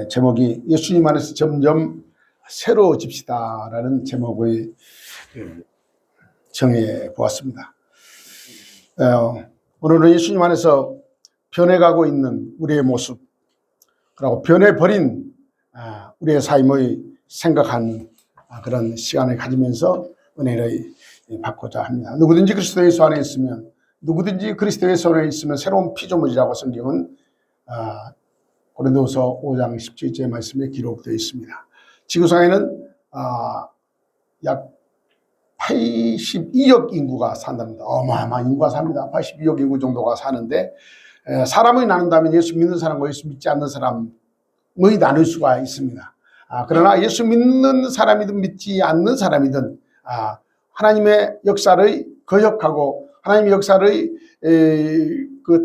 제목이 예수님 안에서 점점 새로워집시다라는 제목의 정해 보았습니다. 오늘은 예수님 안에서 변해가고 있는 우리의 모습, 그리고 변해버린 우리의 삶의 생각한 그런 시간을 가지면서 은혜를 받고자 합니다. 누구든지 그리스도 예수 안에 있으면, 누구든지 그리스도 예수 안에 있으면 새로운 피조물이라고 성경은 고린도서 5장 17절 말씀에 기록되어 있습니다. 지구상에는 약 82억 인구가 산답니다. 어마어마한 인구가 삽니다. 82억 인구 정도가 사는데, 사람이 나눈다면 예수 믿는 사람과 예수 믿지 않는 사람의 나눌 수가 있습니다. 그러나 예수 믿는 사람이든 믿지 않는 사람이든 하나님의 역사를 거역하고 하나님의 역사를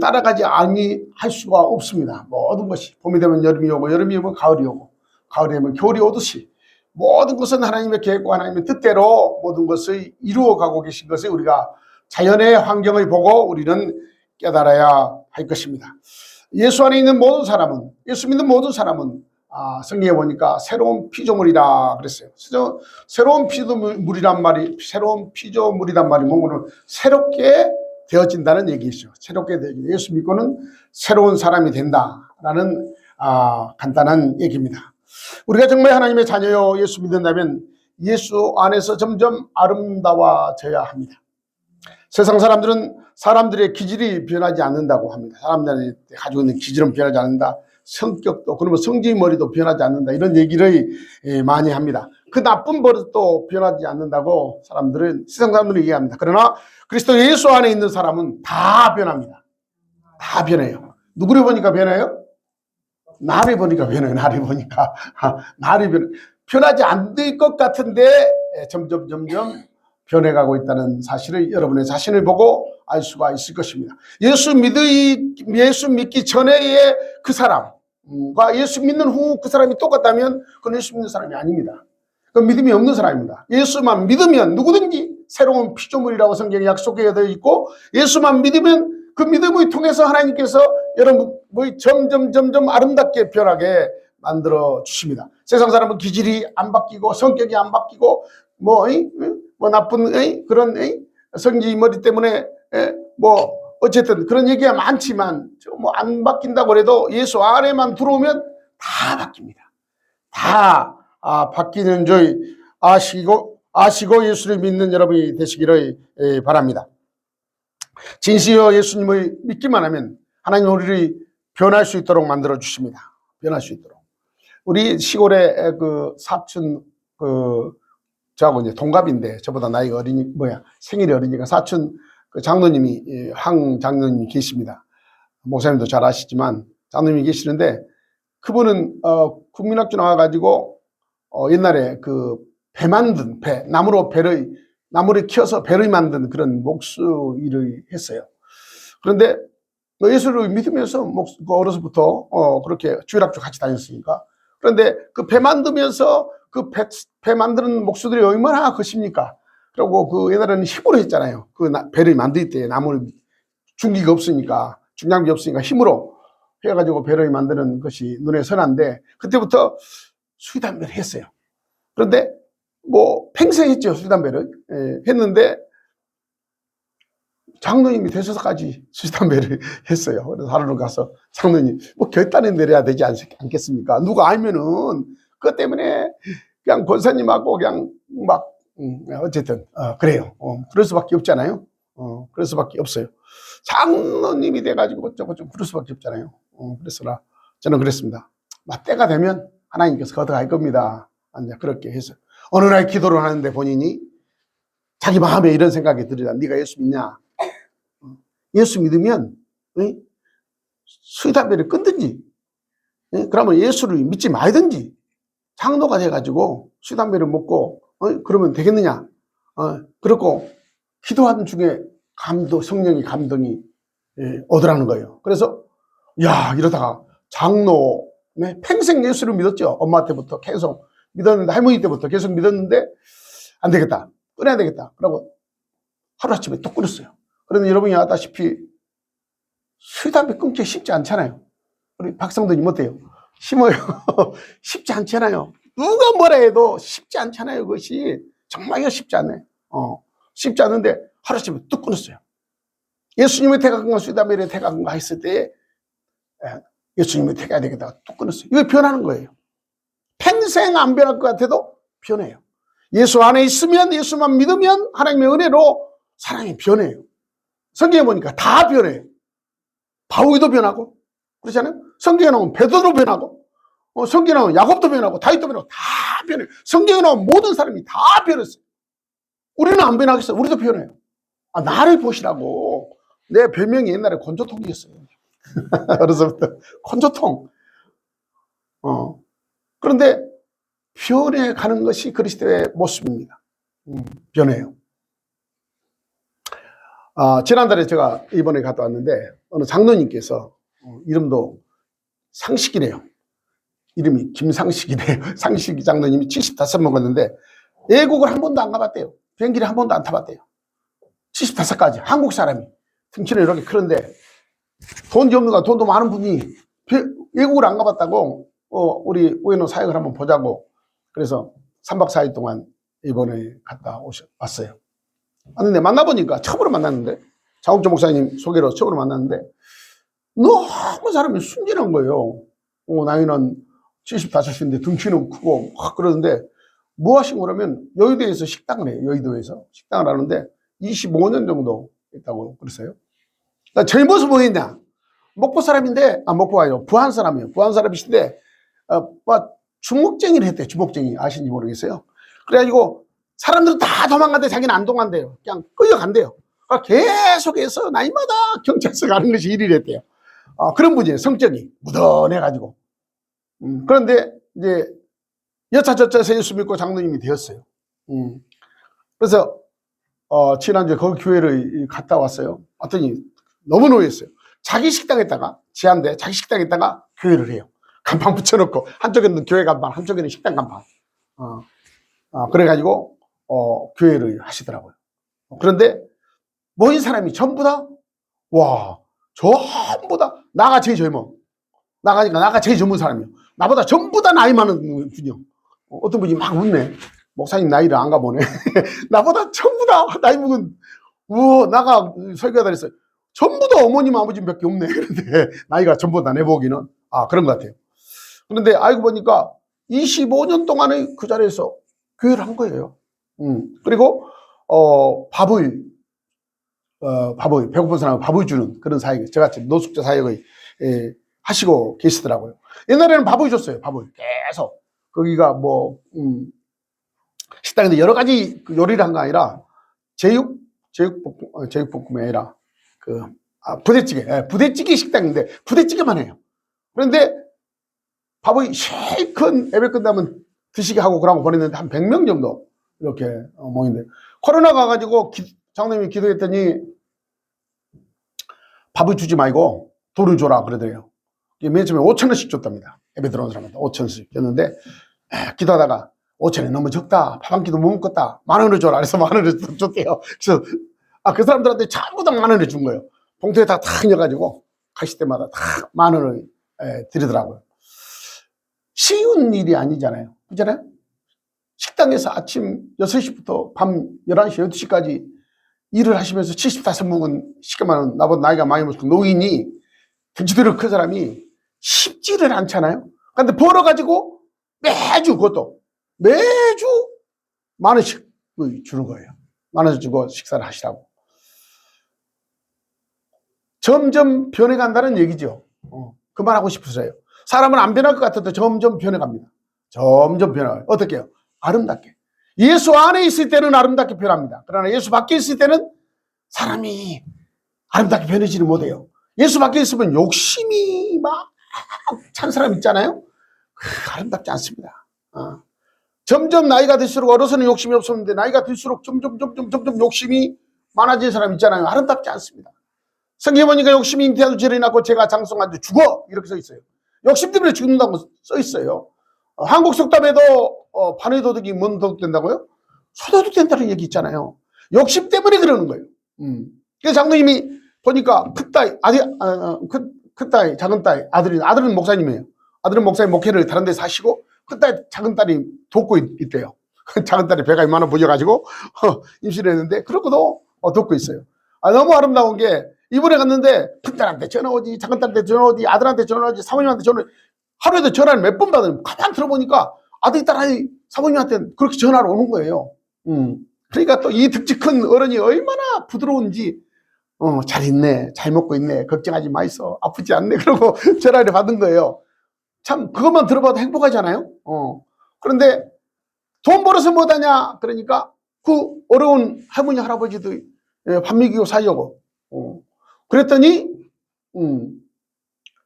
따라가지 아니할 수가 없습니다. 모든 것이 봄이 되면 여름이 오고 여름이 오면 가을이 오고 가을이 오면 겨울이 오듯이 모든 것은 하나님의 계획과 하나님의 뜻대로 모든 것을 이루어가고 계신 것을 우리가 자연의 환경을 보고 우리는 깨달아야 할 것입니다. 예수 안에 있는 모든 사람은, 예수 믿는 모든 사람은 성경에 보니까 새로운 피조물이라 그랬어요. 새로운 피조물이란 말이 뭐냐면 새롭게 되어진다는 얘기죠. 새롭게 되어진다. 예수 믿고는 새로운 사람이 된다라는 간단한 얘기입니다. 우리가 정말 하나님의 자녀요 예수 믿는다면 예수 안에서 점점 아름다워져야 합니다. 세상 사람들은 사람들의 기질이 변하지 않는다고 합니다. 사람들이 가지고 있는 기질은 변하지 않는다. 성격도, 그러면 성질머리도 변하지 않는다. 이런 얘기를 많이 합니다. 그 나쁜 버릇도 변하지 않는다고 세상 사람들은 얘기합니다. 그러나 그리스도 예수 안에 있는 사람은 다 변합니다. 다 변해요. 누구를 보니까 변해요? 나를 보니까 변해요. 나를 보니까. 변하지 않을 것 같은데 점점 변해가고 있다는 사실을 여러분의 자신을 보고 알 수가 있을 것입니다. 예수 믿기 전에의 그 사람과 예수 믿는 후 그 사람이 똑같다면 그건 예수 믿는 사람이 아닙니다. 그건 믿음이 없는 사람입니다. 예수만 믿으면 누구든지 새로운 피조물이라고 성경에 약속되어 있고, 예수만 믿으면 그 믿음을 통해서 하나님께서 여러분을 점점 아름답게 변하게 만들어 주십니다. 세상 사람은 기질이 안 바뀌고 성격이 안 바뀌고 나쁜 그런 성질머리 때문에 어쨌든 그런 얘기가 많지만 안 바뀐다고 해도 예수 안에만 들어오면 다 바뀝니다. 다 바뀌는 줄 아시고 예수를 믿는 여러분이 되시기를 바랍니다. 진실로 예수님을 믿기만 하면 하나님 우리를 변할 수 있도록 만들어 주십니다. 변할 수 있도록. 우리 시골에 그 사촌 저하고 이제 동갑인데 저보다 나이가 생일이 어리니까 사촌 그 장로님이 황 장로님이 계십니다. 목사님도 잘 아시지만 장로님이 계시는데, 그분은 국민학교 나와가지고 옛날에 그 나무를 키워서 배를 만든 그런 목수 일을 했어요. 그런데 예수를 믿으면서 어려서부터 그렇게 주일학교 같이 다녔으니까, 그런데 그 배 만들면서 그 배 만드는 목수들이 얼마나 것입니까? 그리고 그 옛날에는 힘으로 했잖아요. 그 배를 만들 때 나무를 중기가 없으니까, 중량비 없으니까 힘으로 해가지고 배를 만드는 것이 눈에 선한데, 그때부터 수리담배를 했어요. 그런데 평생 했죠. 수리담배를 했는데 장로님이 되셔서까지 수리담배를 했어요. 그래서 하루는 가서 장로님 결단을 내려야 되지 않겠습니까? 누가 알면은 그것 때문에 그냥 권사님하고 그냥 어쨌든 그래요. 그럴 수밖에 없잖아요. 그럴 수밖에 없어요. 장로님이 돼가지고 어쩌고 그럴 수밖에 없잖아요. 그래서 저는 그랬습니다. 때가 되면 하나님께서 걷어갈 겁니다. 그렇게 해서 어느 날 기도를 하는데 본인이 자기 마음에 이런 생각이 들으라. 네가 예수 믿냐? 예수 믿으면 수리담배를 끊든지, 그러면 예수를 믿지 말든지 장로가 돼가지고 수리담배를 먹고 그러면 되겠느냐? 그렇고 기도하는 중에 성령이 감동이 오더라는 거예요. 그래서 이러다가 장로 평생 예수를 믿었죠. 엄마 때부터 계속 믿었는데, 할머니 때부터 계속 믿었는데 안 되겠다, 끊어야 되겠다. 그러고 하루아침에 또 끊었어요. 그런데 여러분이 아다시피 수리담배 끊기 쉽지 않잖아요. 우리 박성도님 어때요? 심어요. 쉽지 않잖아요. 누가 뭐라 해도 쉽지 않잖아요. 그것이 정말 쉽지 않네. 쉽지 않은데 하루아침에 뚝 끊었어요. 예수님의 태각과 수다메리의 태각과 했을 때 예수님의 태가야 되겠다 뚝 끊었어요. 이거 변하는 거예요. 평생 안 변할 것 같아도 변해요. 예수 안에 있으면, 예수만 믿으면 하나님의 은혜로 사랑이 변해요. 성경에 보니까 다 변해요. 바울도 변하고 그렇잖아요. 성경에 나오면 베드로도 변하고 성경에 나오면 야곱도 변하고 다윗도 변하고 다 변해요. 성경에 나오면 모든 사람이 다 변했어요. 우리는 안 변하겠어요. 우리도 변해요. 나를 보시라고. 내 별명이 옛날에 건조통이었어요. 어려서부터 건조통. 그런데 변해가는 것이 그리스도의 모습입니다. 변해요. 지난달에 제가 이번에 갔다 왔는데 어느 장로님께서 이름도 상식이래요. 이름이 김상식이래요. 상식 장로님이 75 먹었는데 외국을 한 번도 안 가봤대요. 비행기를 한 번도 안 타봤대요. 75까지 한국 사람이 등치는 이렇게 크는데 돈이 없는가 돈도 많은 분이 외국을 안 가봤다고 우리 우연히 사역을 한번 보자고 그래서 3박 4일 동안 이번에 갔다 왔어요. 왔는데 만나보니까 처음으로 만났는데 장욱조 목사님 소개로 처음으로 만났는데 너무 사람이 순진한 거예요. 나이는 75인데 등치는 크고 막 그러는데 뭐 하신 거라면 여의도에서 식당을 해요. 여의도에서 식당을 하는데 25년 정도 있다고 그랬어요. 저희 모습 뭐였냐? 목포 사람인데 목포가 아니라 부안 사람이에요. 부안 사람이신데 주먹쟁이를 했대요. 주먹쟁이 아시는지 모르겠어요. 그래가지고 사람들은 다 도망간대 자기는 안 도망간대요. 그냥 끌려간대요. 계속해서 나이마다 경찰서 가는 것이 일이랬대요. 그런 분이에요. 성격이 무던해가지고. 그런데 이제 여차저차해서 예수 믿고 장로님이 되었어요. 그래서 지난주에 거기 교회를 갔다 왔어요. 왔더니 너무 노였어요. 자기 식당에다가 지한데 자기 식당에다가 교회를 해요. 간판 붙여놓고 한쪽에는 교회 간판 한쪽에는 식당 간판 그래가지고 교회를 하시더라고요. 그런데 모인 사람이 전부 다 전부 다 나가 제일 젊어. 나가 제일 젊은 사람이요. 나보다 전부 다 나이 많은 분이요. 어떤 분이 막 웃네. 목사님 나이를 안 가보네. 나보다 전부 다 나이 먹은 나가 설교하다 그랬어요. 전부 다 어머님 아버지밖에 없네. 그런데 나이가 전부 다 내보기는 그런 것 같아요. 그런데 알고 보니까 25년 동안에 그 자리에서 교회를 한 거예요. 그리고 밥을 배고픈 사람은 밥을 주는 그런 사역, 저같이 노숙자 사역을 하시고 계시더라고요. 옛날에는 밥을 줬어요. 밥을 계속 거기가 식당인데 여러 가지 요리를 한 거 아니라 제육볶음이 아니라 부대찌개 식당인데 부대찌개만 해요. 그런데 밥을 실컷 예배 끝나면 드시게 하고 그러고 보냈는데 한 100명 정도 이렇게 모인데 코로나 가가지고 장로님이 기도했더니 밥을 주지 말고 돈을 줘라 그러더래요. 맨 처음에 5,000원씩 줬답니다. 예배 들어온 사람한테 5,000원씩 줬는데 기도하다가 5,000원 너무 적다. 밥 한 끼도 못 먹겠다. 10,000원을 줘라. 그래서 10,000원을 줬대요. 그래서 그 사람들한테 전부 다 10,000원을 준 거예요. 봉투에 다 넣어가지고 가실 때마다 다 10,000원을 드리더라고요. 쉬운 일이 아니잖아요. 그잖아요? 식당에서 아침 6시부터 밤 11시, 12시까지 일을 하시면서 75 먹은 시켜만 나보다 나이가 많이 먹은 노인이 등치들을 큰 사람이 쉽지를 않잖아요. 근데 벌어가지고 그것도 매주 10,000원씩 주는 거예요. 10,000원 주고 식사를 하시라고. 점점 변해간다는 얘기죠. 그 말하고 싶으세요. 사람은 안 변할 것 같아도 점점 변해갑니다. 점점 변해가요. 어떻게 해요? 아름답게. 예수 안에 있을 때는 아름답게 변합니다. 그러나 예수 밖에 있을 때는 사람이 아름답게 변하지는 못해요. 예수 밖에 있으면 욕심이 막 찬 사람 있잖아요. 아름답지 않습니다. 점점 나이가 들수록 어려서는 욕심이 없었는데 나이가 들수록 점점 욕심이 많아진 사람 있잖아요. 아름답지 않습니다. 성경에 보니까 욕심이 잉태하도 죄를 낳고 죄가 장성한데 죽어 이렇게 써 있어요. 욕심 때문에 죽는다고 써 있어요. 한국 속담에도 반의 도둑이 뭔 도둑 된다고요? 소도둑 된다는 얘기 있잖아요. 욕심 때문에 그러는 거예요. 그래서 장로님이 보니까 큰딸, 큰딸, 작은딸, 아들은 목사님이에요. 아들은 목사님 목회를 다른 데서 하시고 그딸 작은 딸이 돕고 있대요. 작은 딸이 배가 이만한 보여가지고 임신을 했는데 그러고도 돕고 있어요. 너무 아름다운 게 이번에 갔는데 큰딸한테 전화 오지, 작은 딸한테 전화 오지, 아들한테 전화 오지, 사모님한테 전화 오지. 하루에도 전화를 몇 번 받아요. 가만 들어보니까 아들이 딸이 사모님한테 그렇게 전화를 오는 거예요. 그러니까 또 이 득지 큰 어른이 얼마나 부드러운지 잘 있네, 잘 먹고 있네, 걱정하지 마 있어, 아프지 않네, 그러고 전화를 받은 거예요. 참 그것만 들어봐도 행복하잖아요. 그런데 돈 벌어서 뭐하냐 그러니까 그 어려운 할머니 할아버지도 밥 먹이고 살려고 그랬더니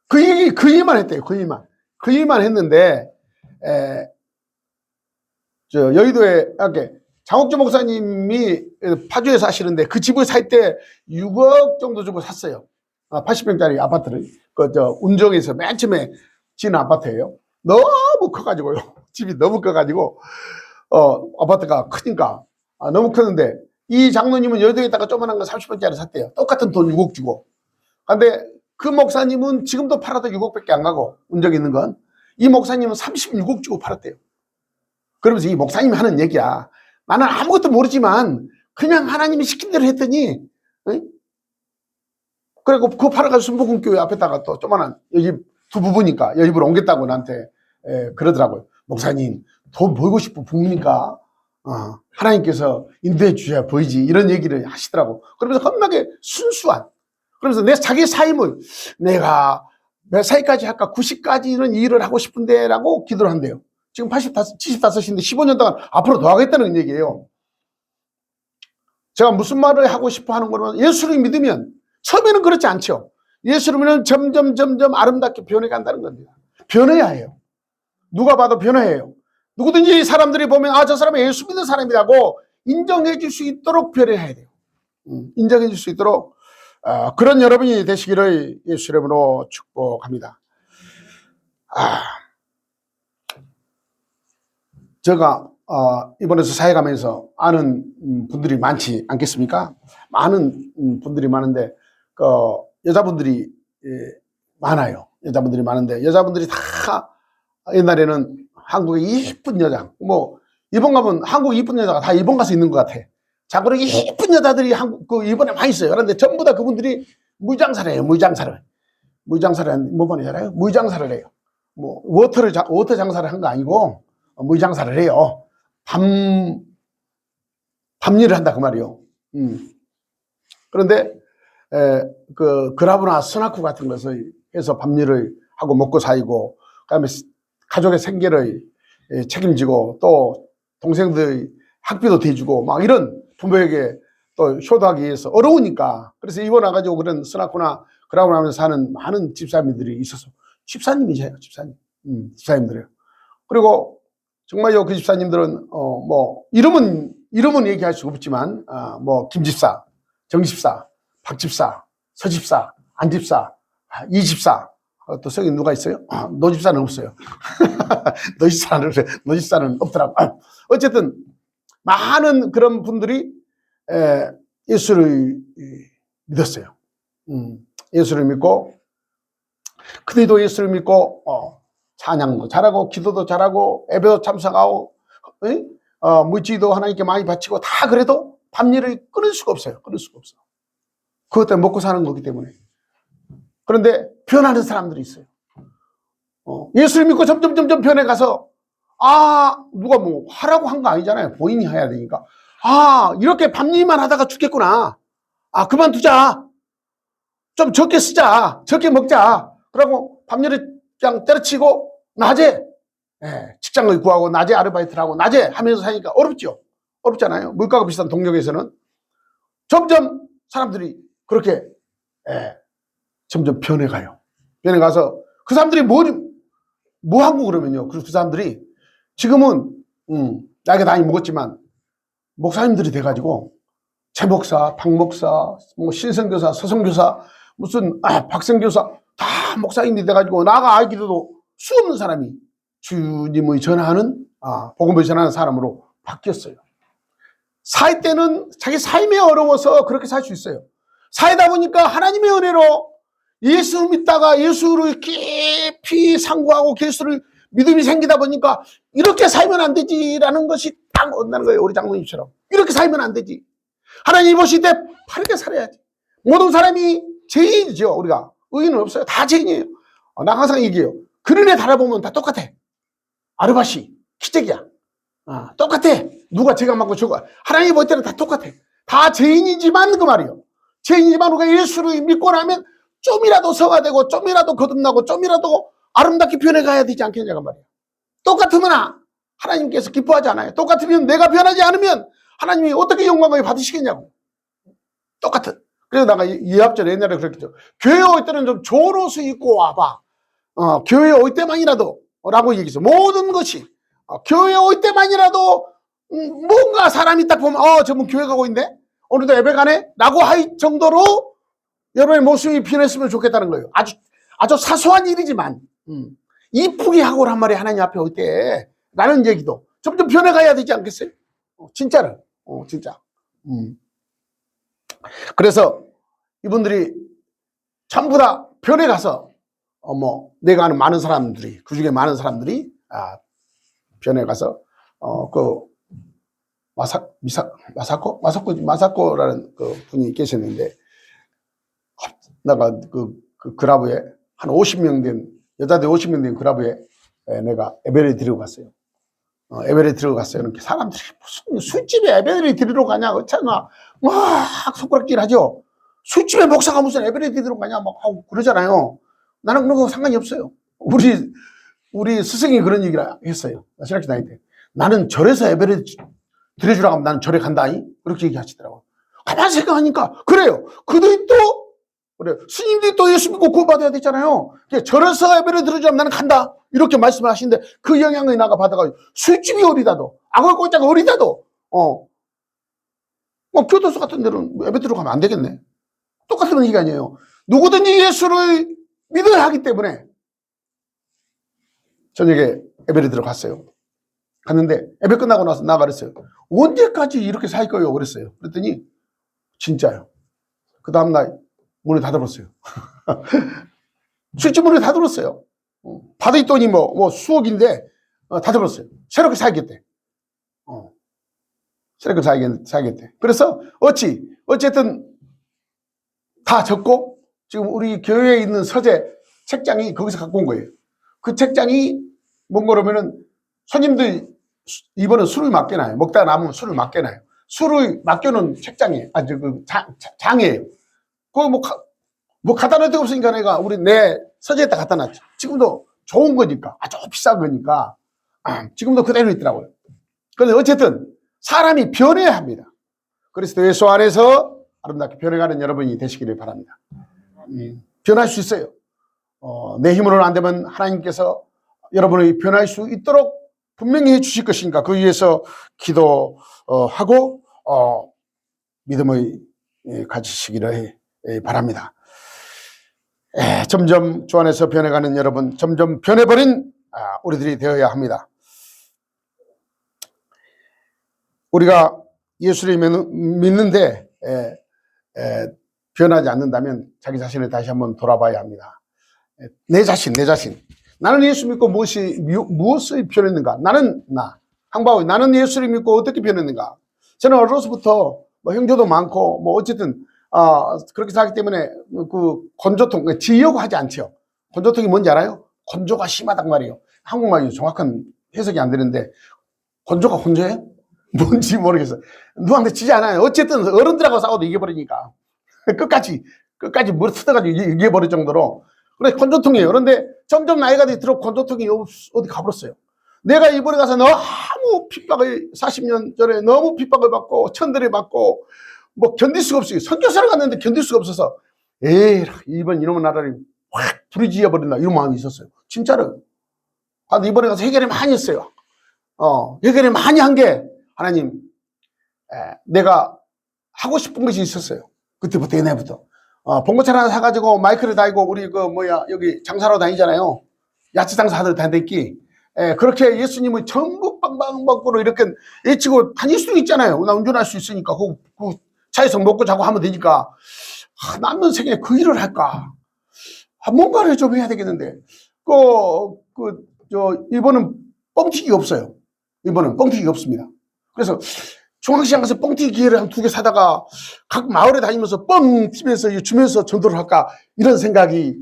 그 일만 했대요. 그 일만 했는데 저 여의도에 이렇게 장옥주 목사님이 파주에 사시는데 그 집을 살 때 6억 정도 주고 샀어요. 80평짜리 아파트를 운정에서 맨 처음에 지은 아파트예요. 너무 커가지고요. 집이 너무 커가지고 아파트가 크니까 너무 크는데 이 장로님은 여의도에다가 조그만한 거 30평짜리 샀대요. 똑같은 돈 6억 주고. 근데 그 목사님은 지금도 팔아도 6억밖에 안 가고 운정에 있는 건 이 목사님은 36억 주고 팔았대요. 그러면서 이 목사님이 하는 얘기야. 나는 아무것도 모르지만 그냥 하나님이 시킨 대로 했더니 그리고 그거 팔아가지고 순복음교회 앞에다가 또 조그만한 여기 두 부부니까 여집으로 옮겼다고 나한테 그러더라고요. 목사님 돈 벌고 싶어 보입니까? 하나님께서 인도해 주셔야 보이지 이런 얘기를 하시더라고. 그러면서 겁나게 순수한 그러면서 자기 삶을 내가 몇 살까지 할까 90까지는 일을 하고 싶은데 라고 기도를 한대요. 지금 75인데 15년 동안 앞으로 더 하겠다는 얘기예요. 제가 무슨 말을 하고 싶어 하는 거는 예수를 믿으면 처음에는 그렇지 않죠. 예수를 믿으면 점점 아름답게 변해간다는 겁니다. 변해야 해요. 누가 봐도 변해요. 누구든지 사람들이 보면 저 사람은 예수 믿는 사람이라고 인정해 줄 수 있도록 변해야 돼요. 인정해 줄 수 있도록 그런 여러분이 되시기를 예수 이름으로 축복합니다. 제가 이번에서 사회 가면서 아는 분들이 많지 않겠습니까? 많은 분들이 많은데 여자분들이 많아요. 여자분들이 많은데 여자분들이 다 옛날에는 한국의 이쁜 여자 일본 가면 한국 이쁜 여자가 다 일본 가서 있는 것 같아. 자, 그리고 이쁜 여자들이 일본에 많이 있어요. 그런데 전부 다 그분들이 무장사를 해요. 무장사를 뭐만 해요? 무장사를 해요. 워터 장사를 한 거 아니고 무장사를 해요. 밤일을 한다 그 말이요. 그런데 그라브나 스나쿠 같은 것을 해서 밤일을 하고 먹고 살고 그다음에 가족의 생계를 책임지고 또 동생들 학비도 대주고 막 이런 부모에게 또 효도하기 위해서 어려우니까 그래서 일본 와가지고 그런 스나쿠나 그라브나 하면서 사는 많은 집사님들이 있어서 집사님이세요. 집사님들이에요. 그리고 정말요 그 집사님들은 이름은 얘기할 수 없지만 김집사, 정집사, 박집사, 서집사, 안집사, 이집사 또 성인 누가 있어요? 노집사는 없어요. 노집사는 없더라고. 어쨌든 많은 그런 분들이 예수를 믿었어요. 예수를 믿고 그들도 예수를 믿고 찬양도 잘하고 기도도 잘하고 예배도 참석하고 물질도 하나님께 많이 바치고 다 그래도 밤일을 끊을 수가 없어요. 그것 때문에 먹고 사는 거기 때문에. 그런데 변하는 사람들이 있어요. 예수를 믿고 점점 변해가서 누가 하라고 한 거 아니잖아요. 본인이 해야 되니까. 이렇게 밤일만 하다가 죽겠구나. 그만두자. 좀 적게 쓰자. 적게 먹자. 그러고 밤일을 그냥 때려치고 낮에 직장을 구하고 낮에 아르바이트를 하고 낮에 하면서 사니까 어렵죠. 어렵잖아요. 물가가 비싼 동력에서는 점점 사람들이 그렇게 점점 변해가요. 변해가서 그 사람들이 뭐 하고 그러면요. 그 사람들이 지금은 나이가 많이 먹었지만 목사님들이 돼가지고 최목사, 박목사, 신성교사, 서성교사, 무슨 박성교사 다 목사님이 돼가지고 나가 알기도 수 없는 사람이 주님의 전하는 복음을 전하는 사람으로 바뀌었어요. 살 때는 자기 삶이 어려워서 그렇게 살 수 있어요. 살다 보니까 하나님의 은혜로 예수 믿다가 예수를 깊이 상고하고 예수를 믿음이 생기다 보니까 이렇게 살면 안 되지라는 것이 딱 온다는 거예요. 우리 장로님처럼. 이렇게 살면 안 되지. 하나님이 보실 때 바르게 살아야지. 모든 사람이 죄인이죠. 우리가. 의인은 없어요. 다 죄인이에요. 나 항상 얘기해요. 그런 애 달아보면 다 똑같아. 아르바시, 키재기야. 똑같아. 누가 죄가 많고 저거. 하나님이 볼 때는 다 똑같아. 다 죄인이지만 그 말이에요. 죄인이지만 우리가 예수를 믿고 나면 좀이라도 성화되고 좀이라도 거듭나고 좀이라도 아름답게 변해 가야 되지 않겠냐고 말이에요. 똑같으면 하나님께서 기뻐하지 않아요. 똑같으면 내가 변하지 않으면 하나님이 어떻게 영광을 받으시겠냐고. 똑같은. 그래서 내가 이합절 옛날에 그랬겠죠. 교회 올 때는 좀 좋은 옷을 입고 와봐. 교회 올 때만이라도 라고 얘기했어. 모든 것이 교회 올 때만이라도 뭔가 사람이 딱 보면 저분 교회 가고 있네? 오늘도 예배 가네? 라고 할 정도로 여러분의 모습이 변했으면 좋겠다는 거예요. 아주 사소한 일이지만 이쁘게 하고란 말이 하나님 앞에 올 때 라는 얘기도 점점 변해가야 되지 않겠어요? 진짜로. 진짜. 그래서 이분들이 전부 다 변해가서 내가 아는 많은 사람들이 그 중에 많은 사람들이 변해가서 그 마사코라는 그 분이 계셨는데 내가 그 그라브에 한 50명 된 여자들 50명 된 그라브에 내가 예배를 드리고 갔어요. 예배를 드리고 갔어요. 이렇게 사람들이 무슨 술집에 예배를 드리러 가냐 그렇잖아. 막 손가락질 하죠. 술집에 목사가 무슨 예배를 드리러 가냐 막 하고 그러잖아요. 나는 그런 거 상관이 없어요. 우리 스승이 그런 얘기를 했어요. 신학교 다닐 때. 나는 절에서 예배를 드려주라고 하면 나는 절에 간다니? 그렇게 얘기하시더라고요. 가만히 생각하니까 그래요. 그들이 또 그래 스님들이 또 예수 믿고 구원받아야 되잖아요. 절에서 예배를 드려주라면 나는 간다. 이렇게 말씀을 하시는데 그 영향을 나가 받아가지고 술집이 어리다도 악을 꼴자가 어리다도 교도소 같은 데는 예배 들어가면 안 되겠네. 똑같은 얘기 아니에요. 누구든지 예수를 믿어야 하기 때문에 저녁에 예배를 들어갔어요. 갔는데 예배 끝나고 나서 나가 그랬어요. 언제까지 이렇게 살 거예요? 그랬어요. 그랬더니 진짜요. 그 다음날 문을 닫아버렸어요. 술집 문을 닫아버렸어요. 받을 돈이 뭐 수억인데 닫아버렸어요. 새롭게 살겠대. 새롭게 살겠대. 그래서 어쨌든 다 적고 지금 우리 교회에 있는 서재 책장이 거기서 갖고 온 거예요. 그 책장이 뭔가 그러면은 손님들 이번에 술을 맡겨놔요. 먹다가 남으면 술을 맡겨놔요. 술을 맡겨놓은 책장이에요. 장이에요. 그거 뭐 갖다 놓을 데가 없으니까 내가 내 서재에다 갖다 놨죠. 지금도 좋은 거니까 아주 비싼 거니까 지금도 그대로 있더라고요. 그런데 어쨌든 사람이 변해야 합니다. 그리스도 예수 안에서 아름답게 변해가는 여러분이 되시기를 바랍니다. 변할 수 있어요. 내 힘으로는 안 되면 하나님께서 여러분이 변할 수 있도록 분명히 해주실 것이니까 그 위해서 기도하고 믿음을 가지시기를 바랍니다. 점점 주 안에서 변해가는 여러분, 점점 변해버린 우리들이 되어야 합니다. 우리가 예수를 믿는데 변하지 않는다면 자기 자신을 다시 한번 돌아봐야 합니다. 내 자신. 나는 예수 믿고 무엇을 변했는가? 나는 예수를 믿고 어떻게 변했는가? 저는 어려서부터 형제도 많고 어쨌든 그렇게 살기 때문에 그 건조통 지려고 하지 않죠. 건조통이 뭔지 알아요? 건조가 심하단 말이에요. 한국말이 정확한 해석이 안 되는데 건조가 건조해? 뭔지 모르겠어요. 누구한테 지지 않아요. 어쨌든 어른들하고 싸워도 이겨버리니까 끝까지 물 뜯어가지고 이겨버릴 정도로 그래 건조통이에요. 그런데 점점 나이가 들어 건조통이 어디 가버렸어요. 내가 이번에 가서 너무 핍박을 40년 전에 너무 핍박을 받고 천대를 받고 견딜 수가 없어요. 선교사를 갔는데 견딜 수가 없어서 이번 이놈의 나라를 확 부르지어 버린다 이런 마음이 있었어요. 진짜로. 이번에 가서 해결을 많이 했어요. 해결을 많이 한 게 하나님 내가 하고 싶은 것이 있었어요. 그때부터 옛날부터 봉고차 하나 사가지고 마이크를 달고 우리 여기 장사로 다니잖아요. 야채 장사하러 다녔기 그렇게 예수님을 전국 방방방으로 이렇게 외치고 다닐 수 있잖아요. 나 운전할 수 있으니까 그 차에서 먹고 자고 하면 되니까 남는 생에 그 일을 할까. 뭔가를 좀 해야 되겠는데, 이번은 뻥튀기 없어요. 이번은 뻥튀기 없습니다. 그래서 중앙시장 가서 뻥튀기 기계를 한 2개 사다가 각 마을에 다니면서 뻥 튀면서 주면서 전도를 할까, 이런 생각이,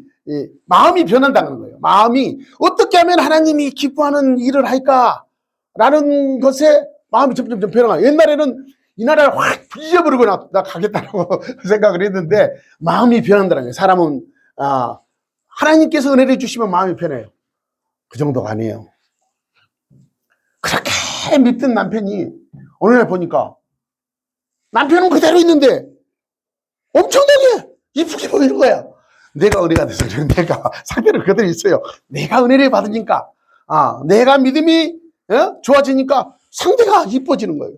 마음이 변한다는 거예요. 마음이 어떻게 하면 하나님이 기뻐하는 일을 할까라는 것에 마음이 점점 변화가. 옛날에는 이 나라를 확 뒤져버리고 나 가겠다고 생각을 했는데, 마음이 변한다는 거예요. 사람은 하나님께서 은혜를 주시면 마음이 변해요. 그 정도가 아니에요. 그렇게 믿던 남편이 어느 날 보니까 남편은 그대로 있는데 엄청나게 이쁘게 보이는 거야. 내가 은혜가 돼서 그래. 내가 상태는 그대로 있어요. 내가 은혜를 받으니까, 내가 믿음이 좋아지니까 상대가 이뻐지는 거예요.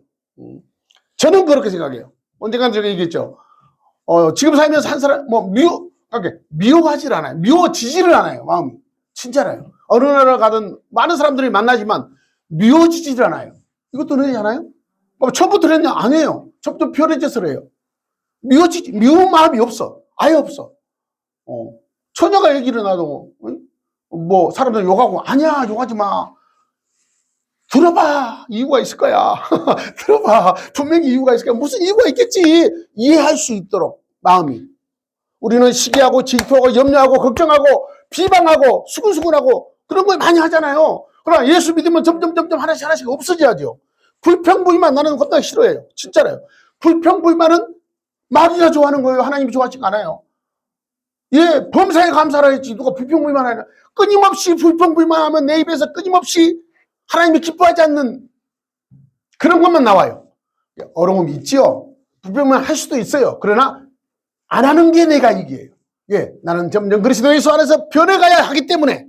저는 그렇게 생각해요. 언젠가 제가 얘기했죠. 지금 살면서 한 사람 미워하질 않아요. 미워지지를 않아요. 마음이 진짜라요. 어느 나라 가든 많은 사람들이 만나지만 미워지지를 않아요. 이것도 은혜잖아요. 처음부터 그랬냐? 아니에요. 처음부터 편해져서 그래요. 미운 마음이 없어. 아예 없어. 처녀가 얘기를 나도, 뭐, 사람들 욕하고, 아니야, 욕하지 마. 들어봐. 이유가 있을 거야. 들어봐. 분명히 이유가 있을 거야. 무슨 이유가 있겠지. 이해할 수 있도록, 마음이. 우리는 시기하고, 질투하고, 염려하고, 걱정하고, 비방하고, 수근수근하고, 그런 걸 많이 하잖아요. 그러나 예수 믿으면 점점 하나씩 없어져야죠. 불평불만 나는 겁나 싫어해요. 진짜로요. 불평불만은 마귀가 좋아하는 거예요. 하나님이 좋아하지 않아요. 범사에 감사를 했지. 누가 불평불만 하냐. 끊임없이 불평불만하면 내 입에서 끊임없이 하나님이 기뻐하지 않는 그런 것만 나와요. 어려움이 있지요. 불평불만 할 수도 있어요. 그러나 안 하는 게 내가 이기예요. 나는 점점 그리스도 예수 안에서 변해가야 하기 때문에,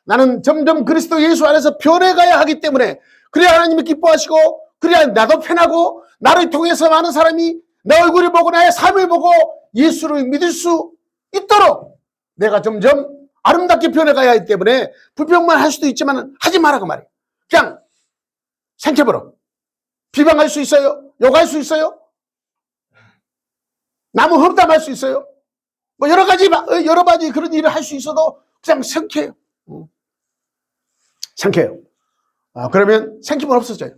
나는 점점 그리스도 예수 안에서 변해가야 하기 때문에, 그래야 하나님이 기뻐하시고, 그래야 나도 편하고, 나를 통해서 많은 사람이 내 얼굴을 보고 나의 삶을 보고 예수를 믿을 수 있도록 내가 점점 아름답게 변해가야 하기 때문에, 불평만 할 수도 있지만 하지 마라 그 말이에요. 그냥 생채버려. 비방할 수 있어요? 욕할 수 있어요? 남은 험담할 수 있어요? 뭐 여러 가지 그런 일을 할 수 있어도 그냥 생켜요. 생켜요. 그러면 생기면 없어져요.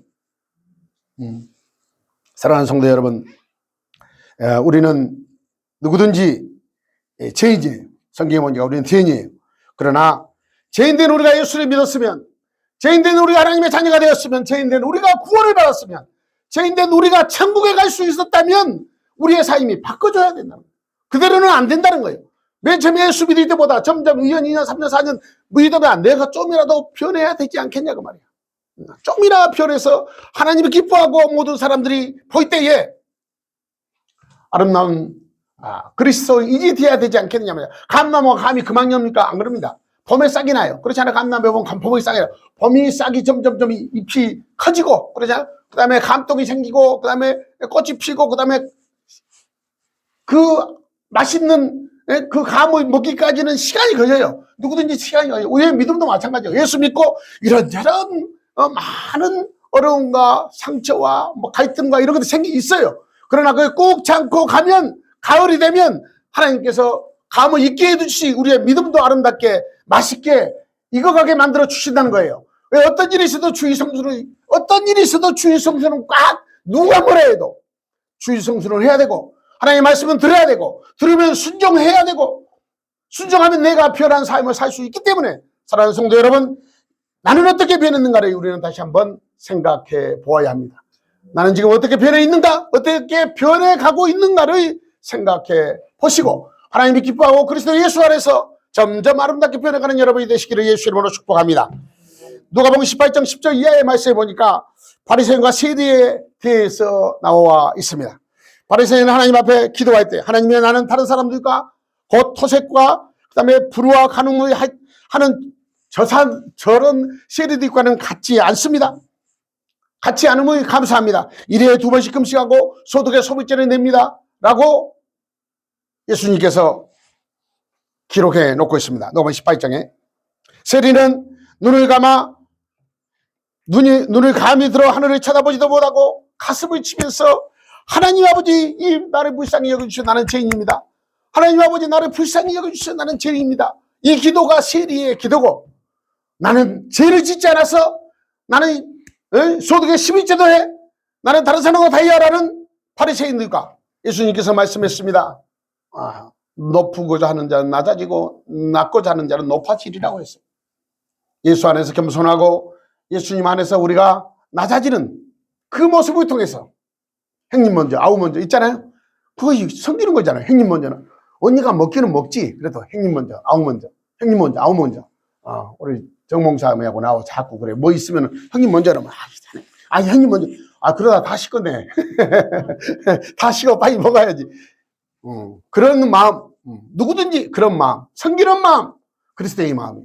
사랑하는 성도 여러분, 우리는 누구든지 죄인이에요. 성경에 보니까 우리는 죄인이에요. 그러나 죄인된 우리가 예수를 믿었으면, 죄인된 우리가 하나님의 자녀가 되었으면, 죄인된 우리가 구원을 받았으면, 죄인된 우리가 천국에 갈 수 있었다면 우리의 삶이 바꿔줘야 된다는 거예요. 그대로는 안 된다는 거예요. 맨 처음에 예수 믿을 때보다 점점 1년, 2년, 3년, 4년 믿으면 내가 좀이라도 변해야 되지 않겠냐고 말이야. 좀이나 변해서 하나님이 기뻐하고 모든 사람들이 볼 때에 아름다운 그리스도인이 되어야 되지 않겠느냐 말이야. 감나무가 감이 그만엽니까? 안 그럽니다. 봄에 싹이 나요. 그렇지 않아요? 감나무에 보면 봄이 싹이 나요. 봄이 싹이 점점 잎이 커지고, 그러잖아요. 그 다음에 감독이 생기고, 그 다음에 꽃이 피고, 그 다음에 그 맛있는 그 감을 먹기까지는 시간이 걸려요. 누구든지 시간이 걸려요. 우리의 믿음도 마찬가지예요. 예수 믿고 이런저런 많은 어려움과 상처와 뭐 갈등과 이런 것도 있어요. 그러나 그걸 꼭 참고 가면 가을이 되면 하나님께서 감을 익게 해주시, 우리의 믿음도 아름답게 맛있게 익어가게 만들어 주신다는 거예요. 왜? 어떤 일이 있어도 주의 성수는 꽉 누가 뭐라 해도 주의 성수를 해야 되고, 하나님의 말씀은 들어야 되고, 들으면 순종해야 되고, 순종하면 내가 변한 삶을 살 수 있기 때문에, 사랑하는 성도 여러분, 나는 어떻게 변했는가를 우리는 다시 한번 생각해 보아야 합니다. 나는 지금 어떻게 변해 있는가? 어떻게 변해가고 있는가를 생각해 보시고, 하나님이 기뻐하고 그리스도 예수 안에서 점점 아름답게 변해가는 여러분이 되시기를 예수 이름으로 축복합니다. 누가복음 18장 10절 이하의 말씀에 보니까 바리새인과 세리에 대해서 나와 있습니다. 바리새인은 하나님 앞에 기도할 때, 하나님이 나는 다른 사람들과 곧 토색과 그 다음에 불우와 간음을 하는 저런 세리들과는 같지 않습니다. 같지 않음을 감사합니다. 1회에 2번씩 금식하고 소득의 소비죄를 냅니다 라고 예수님께서 기록해 놓고 있습니다. 누가복음 18장에 세리는 눈을 감이 들어 하늘을 쳐다보지도 못하고 가슴을 치면서 하나님 아버지, 이 나를 불쌍히 여겨주셔, 나는 죄인입니다. 하나님 아버지, 나를 불쌍히 여겨주셔서 나는 죄인입니다. 이 기도가 세리의 기도고, 나는 죄를 짓지 않아서 나는 소득의 11제도 해. 나는 다른 사람과 다이아라는 바리새인들과 예수님께서 말씀했습니다. 높고자 하는 자는 낮아지고 낮고자 하는 자는 높아지리라고 했어요. 예수 안에서 겸손하고 예수님 안에서 우리가 낮아지는 그 모습을 통해서 형님 먼저 아우 먼저 있잖아요. 그거 섬기는 거잖아요. 형님 먼저는. 언니가 먹기는 먹지. 그래도 형님 먼저 아우 먼저, 형님 먼저 아우 먼저. 우리 정몽사하고 나하고 자꾸 그래. 뭐 있으면 형님 먼저 이러면 형님 먼저. 그러다 다 식었네. 다 식어 빨리 먹어야지. 그런 마음, 누구든지 그런 마음, 섬기는 마음, 그리스도의 마음이.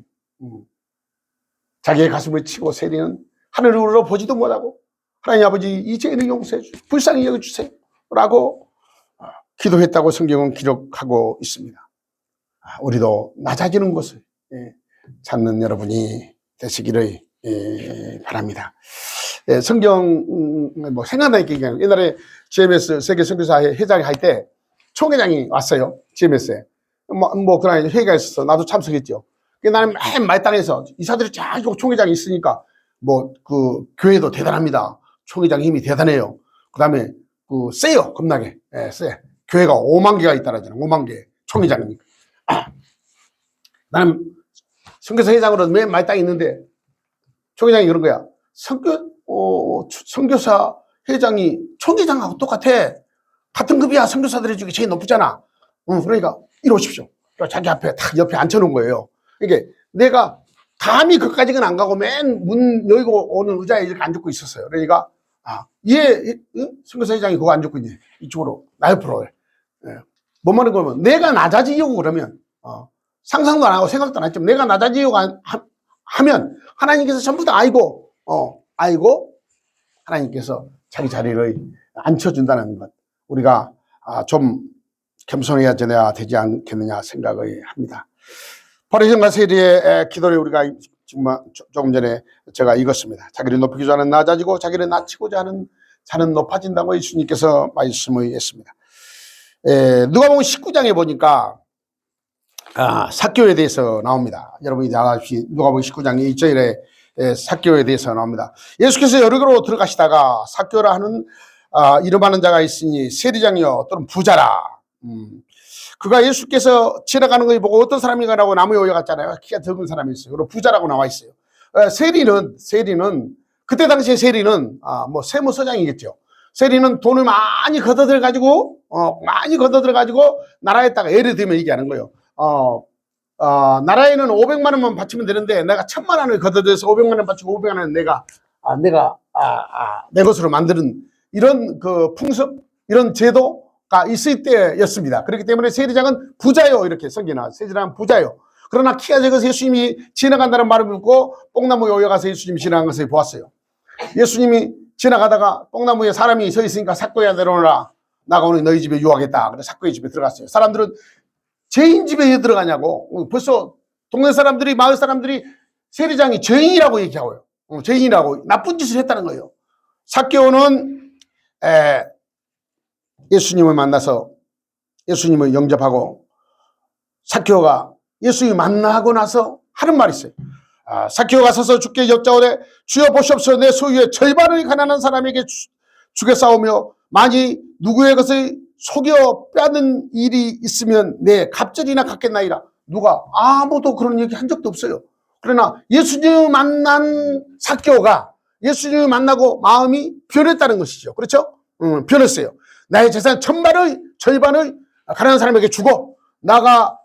자기의 가슴을 치고 세리는 하늘으로 보지도 못하고 하나님 아버지 이 죄를 용서해 주세요. 불쌍히 여겨주세요. 라고 기도했다고 성경은 기록하고 있습니다. 우리도 낮아지는 것을 찾는 여러분이 되시기를 바랍니다. 성경 생각나니까 얘기하는 옛날에 GMS 세계 선교사 회장 할 때 총회장이 왔어요. GMS에 그날 회의가 있어서 나도 참석했죠. 나는 맨 말단에서 이사들이 쫙 총회장이 있으니까 그 교회도 대단합니다. 총회장 힘이 대단해요. 그 다음에 세요. 겁나게 세. 교회가 5만 개가 있다라잖아. 5만 개 총회장이니까. 나는 선교사 회장으로 맨 말단에 있는데 총회장이 그런 거야. 선교사 회장이 총회장하고 똑같아. 같은 급이야. 선교사들이 중에 제일 높잖아. 그러니까 이리 오십시오. 자기 앞에 딱 옆에 앉혀놓은 거예요. 이게 내가 감히 그까지는 안 가고 맨 문 열고 오는 의자에 이렇게 앉고 있었어요. 그러니까 선교사 회장이 그거 앉고 있네. 이쪽으로 나 옆으로. 뭔 말인 거면 내가 낮아지려고 그러면 상상도 안 하고 생각도 안 했지만 내가 낮아지려고 하면 하나님께서 전부 다 알고 하나님께서 자기 자리를 앉혀준다는 것. 우리가 좀 겸손해야 되지 않겠느냐 생각을 합니다. 바리새인과 세리의 기도를 우리가 조금 전에 제가 읽었습니다. 자기를 높이고자 하는 낮아지고 자기를 낮추고자 하는 자는 높아진다고 예수님께서 말씀을 했습니다. 누가복음 19장에 보니까 삭개오에 대해서 나옵니다. 여러분이 다 아시다시피 누가복음 19장 1절에 삭개오에 대해서 나옵니다. 예수께서 여리고로 들어가시다가 삭개오라 하는 이름하는 자가 있으니 세리장이요 또는 부자라. 그가 예수께서 지나가는 걸 보고 어떤 사람인가라고 나무에 올려갔잖아요. 키가 적은 사람이 있어요. 그리고 부자라고 나와 있어요. 세리는 그때 당시에 세리는 세무서장이겠죠. 세리는 돈을 많이 걷어들 가지고 나라에다가 예를 들면 얘기하는 거예요. 나라에는 500만 원만 바치면 되는데 내가 1000만 원을 걷어들여서 500만 원 바치고 500만 원 내가 내 것으로 만드는 이런 그 풍습, 이런 제도가 있을 때였습니다. 그렇기 때문에 세리장은 부자요. 이렇게 성경에 세리장은 부자요. 그러나 키가 작아서 예수님이 지나간다는 말을 듣고 뽕나무에 올라가서 예수님이 지나간 것을 보았어요. 예수님이 지나가다가 뽕나무에 사람이 서 있으니까 삭개오야 내려오너라. 나가 오늘 너희 집에 유하겠다. 그래서 삭개오의 집에 들어갔어요. 사람들은 죄인 집에 왜 들어가냐고. 벌써 동네 사람들이, 마을 사람들이 세리장이 죄인이라고 얘기하고요. 죄인이라고 나쁜 짓을 했다는 거예요. 삭개오는 예수님을 만나서 예수님을 영접하고 삭개오가 예수님을 만나고 나서 하는 말이 있어요. 삭개오가 서서 주께 여짜오되 주여 보시옵소서 내 소유의 절반을 가난한 사람에게 주겠사오며 만일 누구의 것을 속여 빼앗는 일이 있으면 내 갑절이나 갚겠나이다. 누가 아무도 그런 얘기 한 적도 없어요. 그러나 예수님을 만난 삭개오가 예수님을 만나고 마음이 변했다는 것이죠. 그렇죠? 변했어요. 나의 재산 절반을 가난한 사람에게 주고 나가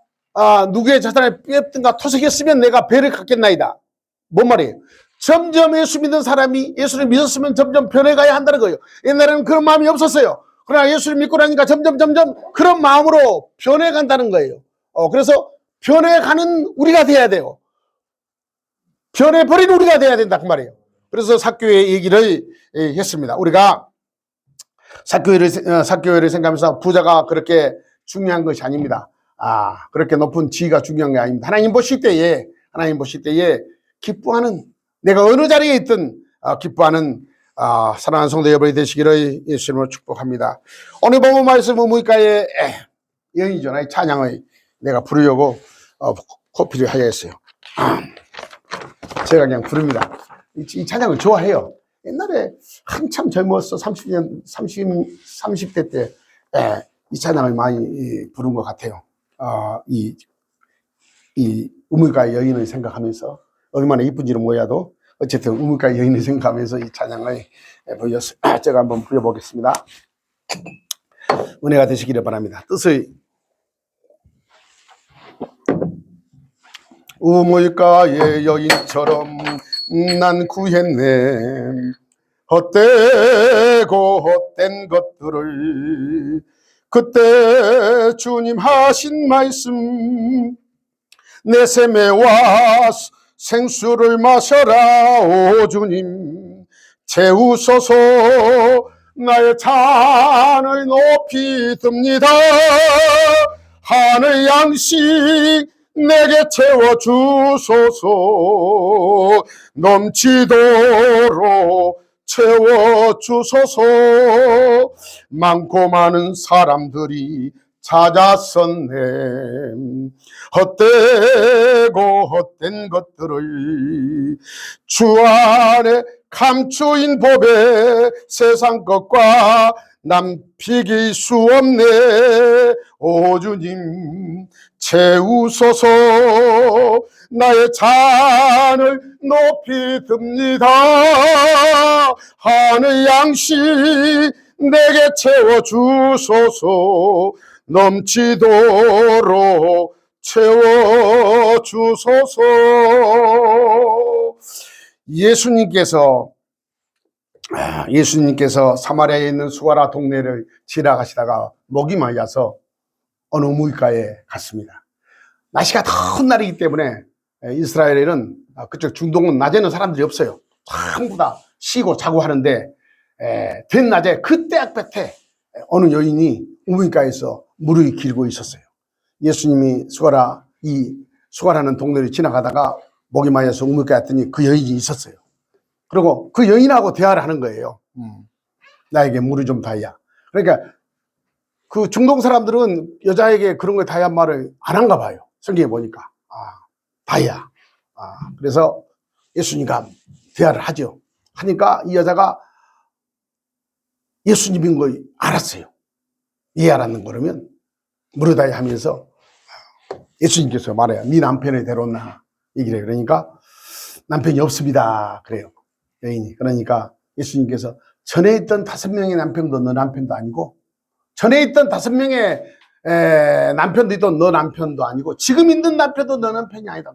누구의 재산을 빼앗든가 토색했으면 내가 배를 갖겠나이다. 뭔 말이에요? 점점 예수 믿는 사람이 예수를 믿었으면 점점 변해가야 한다는 거예요. 옛날에는 그런 마음이 없었어요. 그러나 예수를 믿고 나니까 점점 그런 마음으로 변해간다는 거예요. 그래서 변해가는 우리가 돼야 돼요. 변해버린 우리가 돼야 된다 그 말이에요. 그래서 삭개오의 얘기를 했습니다. 우리가 삭개오를 생각하면서 부자가 그렇게 중요한 것이 아닙니다. 그렇게 높은 지위가 중요한 게 아닙니다. 하나님 보실 때에 기뻐하는, 내가 어느 자리에 있든 기뻐하는 사랑하는 성도 여러분이 되시기를 예수님으로 축복합니다. 오늘 본문 말씀 의무가에 여인이죠. 이 찬양을 내가 부르려고 코피를 하였어요. 제가 그냥 부릅니다. 이 찬양을 좋아해요. 옛날에 한참 젊었어. 30대 때 이 찬양을 많이 부른 것 같아요. 이 우물가 여인을 생각하면서 얼마나 이쁜지는 몰라도 어쨌든 우물가 여인을 생각하면서 이 찬양을 불렸어요. 제가 한번 불려보겠습니다. 은혜가 되시기를 바랍니다. 뜻을 우물가의 여인처럼 난 구했네. 헛되고 헛된 것들을 그때 주님 하신 말씀 내 샘에 와 생수를 마셔라 오 주님 채우소서 나의 잔을 높이 듭니다. 하늘 양식 내게 채워주소서 넘치도록 채워주소서 많고 많은 사람들이 찾았었네. 헛되고 헛된 것들을 주 안에 감추인 법에 세상 것과 남피길 수 없네. 오 주님 채우소서 나의 잔을 높이 듭니다. 하늘 양식 내게 채워주소서 넘치도록 채워주소서. 예수님께서 사마리아에 있는 수가라 동네를 지나가시다가 목이 말라서 어느 우물가에 갔습니다. 날씨가 더운 날이기 때문에 이스라엘에는 그쪽 중동은 낮에는 사람들이 없어요. 전부 다 쉬고 자고 하는데 된낮에 그때 끝에 어느 여인이 우물가에서 물을 길고 있었어요. 예수님이 수가라는 동네를 지나가다가 목이 말라서 우물가에 왔더니 그 여인이 있었어요. 그리고 그 여인하고 대화를 하는 거예요. 나에게 물을 좀 달라. 그러니까 그 중동 사람들은 여자에게 그런 걸 달란 말을 안 한가 봐요. 성경에 보니까 달라. 그래서 예수님과 대화를 하죠. 하니까 이 여자가 예수님인 걸 알았어요. 예, 알았는 거라면 물을 달라 하면서 예수님께서 말해요. 네 남편을 데려온나 얘기를 해요. 그러니까 남편이 없습니다. 그래요. 여인이. 그러니까 예수님께서 전에 있던 5명의 남편도 너 남편도 아니고 전에 있던 5명의 남편도 있던 너 남편도 아니고 지금 있는 남편도 너 남편이 아니다.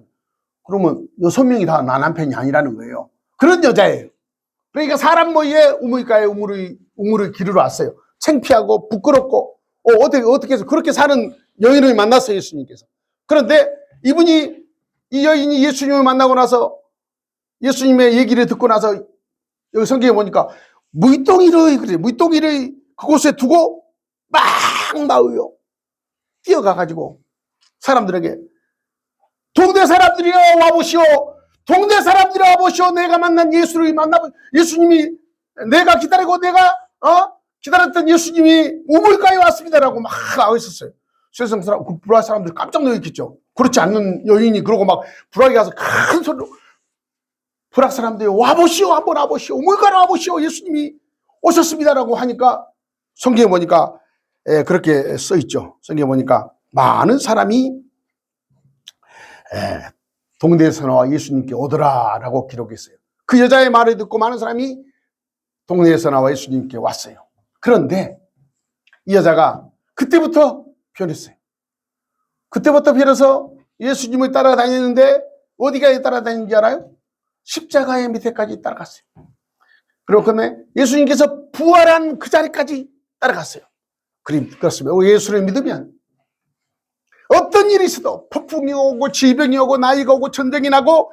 그러면 6명이 다 나 남편이 아니라는 거예요. 그런 여자예요. 그러니까 사람 모이에 우물가에 우물을 기르러 왔어요. 창피하고 부끄럽고 어떻게 해서 그렇게 사는 여인을 만났어요. 예수님께서. 그런데 이 여인이 예수님을 만나고 나서 예수님의 얘기를 듣고 나서 여기 성경에 보니까 물동이를 그곳에 두고 막 나와요. 뛰어가가지고 사람들에게 동네 사람들이여 와보시오. 동네 나라들이 와보시오. 내가 만난 예수를 만나보 예수님이 내가 기다리고 내가 기다렸던 예수님이 우물가에 왔습니다라고 막 나와 있었어요. 세상 사람, 그 불알 사람들이 깜짝 놀랐겠죠. 그렇지 않는 여인이 그러고 막 불알에 가서 큰 소리로 불알 사람들이 와보시오, 한번 와보시오, 우물가로 와보시오, 예수님이 오셨습니다라고 하니까 성경에 보니까 그렇게 써 있죠. 성경에 보니까 많은 사람이 동네에서 나와 예수님께 오더라라고 기록했어요. 그 여자의 말을 듣고 많은 사람이 동네에서 나와 예수님께 왔어요. 그런데 이 여자가 그때부터 변했어요. 그때부터 변해서 예수님을 따라다니는데 어디가 따라다니는지 알아요? 십자가의 밑에까지 따라갔어요. 그리고 그다음에 예수님께서 부활한 그 자리까지 따라갔어요. 그렇습니다. 예수를 믿으면 어떤 일이 있어도 폭풍이 오고 질병이 오고 나이가 오고 전쟁이 나고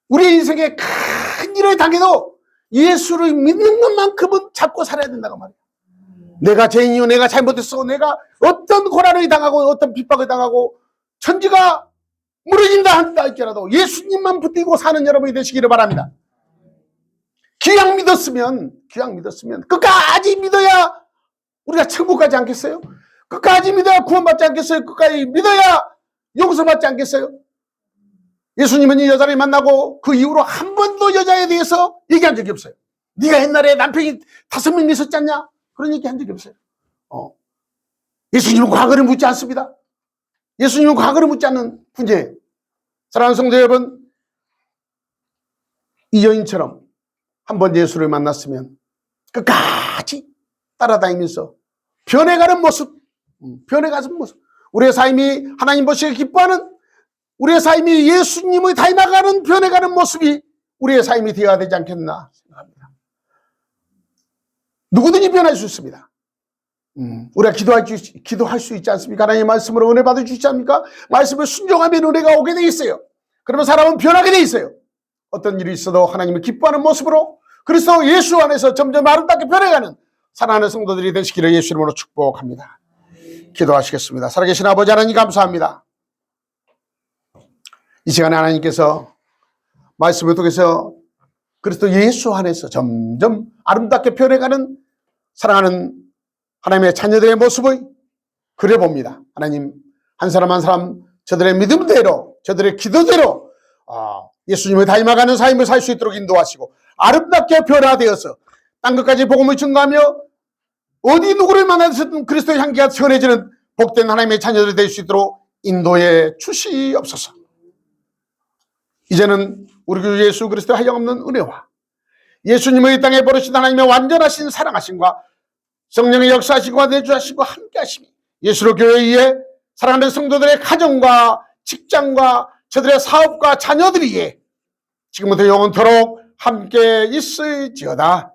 우리 인생에 큰 일을 당해도 예수를 믿는 것만큼은 잡고 살아야 된다고 말이에요. 내가 죄인이요, 내가 잘못했어, 내가 어떤 고난을 당하고 어떤 핍박을 당하고 천지가 무너진다 한다 할지라도 예수님만 붙들고 사는 여러분이 되시기를 바랍니다. 귀양 믿었으면 끝까지 믿어야 우리가 천국 가지 않겠어요? 끝까지 믿어야 구원받지 않겠어요? 끝까지 믿어야 용서받지 않겠어요? 예수님은 이 여자를 만나고 그 이후로 한 번도 여자에 대해서 얘기한 적이 없어요. 네가 옛날에 남편이 5명 있었지 않냐? 그런 얘기 한 적이 없어요. 예수님은 과거를 묻지 않습니다. 예수님은 과거를 묻지 않는 분이에요. 사랑하는 성도 여러분, 이 여인처럼 한번 예수를 만났으면 끝까지 따라다니면서 변해가는 모습, 우리의 삶이 하나님 보시기에 기뻐하는, 우리의 삶이 예수님의 닮아가는 변해가는 모습이 우리의 삶이 되어야 되지 않겠나 생각합니다. 누구든지 변할 수 있습니다. 우리가 기도할 수 있지 않습니까? 하나님의 말씀으로 은혜 받을 수 있지 않습니까? 말씀을 순종하면 은혜가 오게 돼 있어요. 그러면 사람은 변하게 돼 있어요. 어떤 일이 있어도 하나님을 기뻐하는 모습으로 그리스도 예수 안에서 점점 아름답게 변해가는 사랑하는 성도들이 되시기를 예수 이름으로 축복합니다. 기도하시겠습니다. 살아계신 아버지 하나님 감사합니다. 이 시간에 하나님께서 말씀을 통해서 그리스도 예수 안에서 점점 아름답게 변해가는 사랑하는 하나님의 자녀들의 모습을 그려봅니다. 하나님, 한 사람 한 사람 저들의 믿음대로, 저들의 기도대로 예수님을 닮아가는 삶을 살 수 있도록 인도하시고 아름답게 변화되어서 땅끝까지 복음을 증거하며 어디 누구를 만나서든 그리스도의 향기가 전해지는 복된 하나님의 자녀들이 될 수 있도록 인도해 주시옵소서. 이제는 우리 주 예수 그리스도의 한량없는 은혜와 예수님의 이 땅에 버리신 하나님의 완전하신 사랑하심과 성령의 역사하시고 내주하시고 함께하심이 예수로 교회에 사랑하는 성도들의 가정과 직장과 저들의 사업과 자녀들이에 지금부터 영원토록 함께 있을지어다.